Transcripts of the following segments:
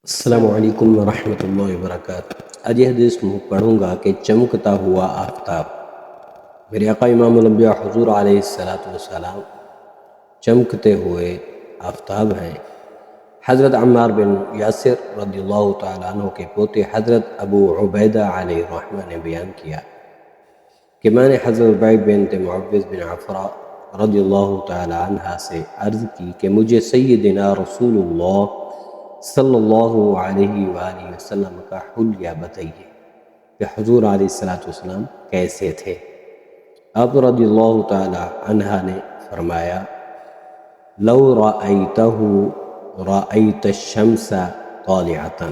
السلام علیکم ورحمۃ اللہ وبرکاتہ۔ آج یہ حدیث پڑھوں گا کہ چمکتا ہوا آفتاب۔ میرے آقا امام الانبیاء حضور علیہ السلام چمکتے ہوئے آفتاب ہیں۔ حضرت عمار بن یاسر رضی اللہ تعالیٰ عنہ کے پوتے حضرت ابو عبیدہ علیہ الرحمہ نے بیان کیا کہ میں نے حضرت ربیع بنت معوذ بن عفراء رضی اللہ تعالیٰ عنہ سے عرض کی کہ مجھے سیدنا رسول اللہ صلی اللہ علیہ وآلہ وسلم کا حلیہ بتائیے کہ حضور علیہ السلام کیسے تھے۔ آپ رضی اللہ تعالی عنہ نے فرمایا لو رأیتہ رأیت الشمس طالعۃ۔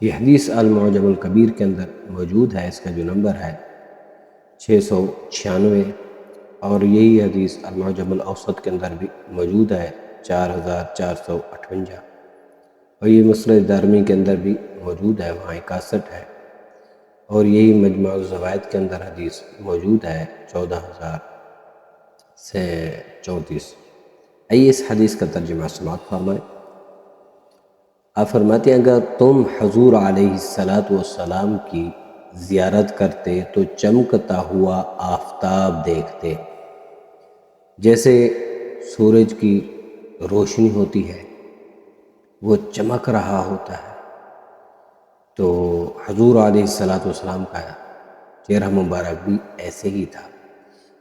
یہ حدیث المعجم الکبیر کے اندر موجود ہے، اس کا جو نمبر ہے 696، اور یہی حدیث المعجم الاوسط کے اندر بھی موجود ہے 4458، اور یہ مسند دارمی کے اندر بھی موجود ہے، وہاں 61 ہے، اور یہی مجمع الزوائد کے اندر حدیث موجود ہے 14000 سے 34۔ آئیے اس حدیث کا ترجمہ سماعت فرمائیں۔ آپ فرماتے ہیں اگر تم حضور علیہ السلام کی زیارت کرتے تو چمکتا ہوا آفتاب دیکھتے، جیسے سورج کی روشنی ہوتی ہے وہ چمک رہا ہوتا ہے، تو حضور علیہ السلام کا چہرہ مبارک بھی ایسے ہی تھا۔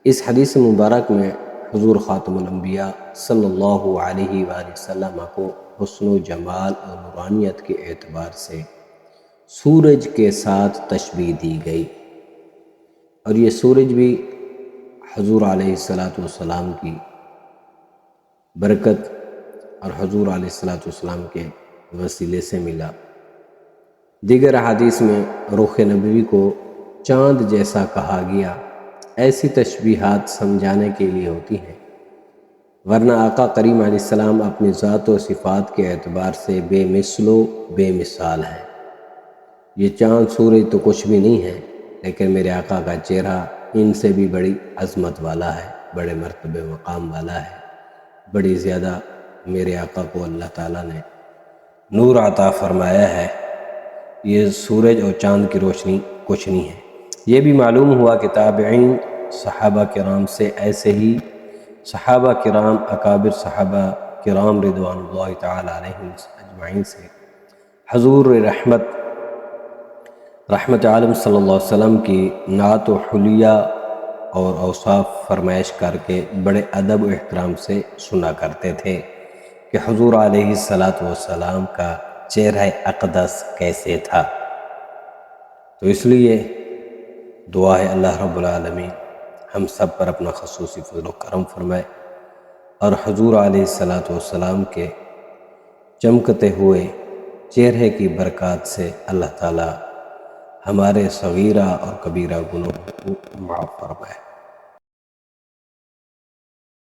اس حدیث مبارک میں حضور خاتم الانبیاء صلی اللہ علیہ وآلہ وسلم کو حسن و جمال اور نورانیت کے اعتبار سے سورج کے ساتھ تشبیہ دی گئی، اور یہ سورج بھی حضور علیہ السلام کی برکت اور حضور علیہ السلام کے وسیلے سے ملا۔ دیگر احادیث میں رخ نبوی کو چاند جیسا کہا گیا، ایسی تشبیہات سمجھانے کے لیے ہوتی ہیں، ورنہ آقا کریم علیہ السلام اپنی ذات و صفات کے اعتبار سے بے مثل و بے مثال ہیں۔ یہ چاند سورج تو کچھ بھی نہیں ہے، لیکن میرے آقا کا چہرہ ان سے بھی بڑی عظمت والا ہے، بڑے مرتبے مقام والا ہے، بڑی زیادہ میرے آقا کو اللہ تعالیٰ نے نور عطا فرمایا ہے۔ یہ سورج اور چاند کی روشنی کچھ نہیں ہے۔ یہ بھی معلوم ہوا کہ تابعین صحابہ کرام سے، ایسے ہی صحابہ کرام اکابر صحابہ کرام رضوان اللہ تعالی علیہم اجمعین سے حضور رحمت عالم صلی اللہ علیہ وسلم کی نعت و حلیہ اور اوصاف فرمائش کر کے بڑے ادب و احترام سے سنا کرتے تھے کہ حضور علیہ السلام کا چہرہ اقدس کیسے تھا۔ تو اس لیے دعا ہے اللہ رب العالمین ہم سب پر اپنا خصوصی فضل و کرم فرمائے، اور حضور علیہ السلام کے چمکتے ہوئے چہرے کی برکات سے اللہ تعالی ہمارے صغیرہ اور کبیرہ گناہوں کو معاف فرمائے۔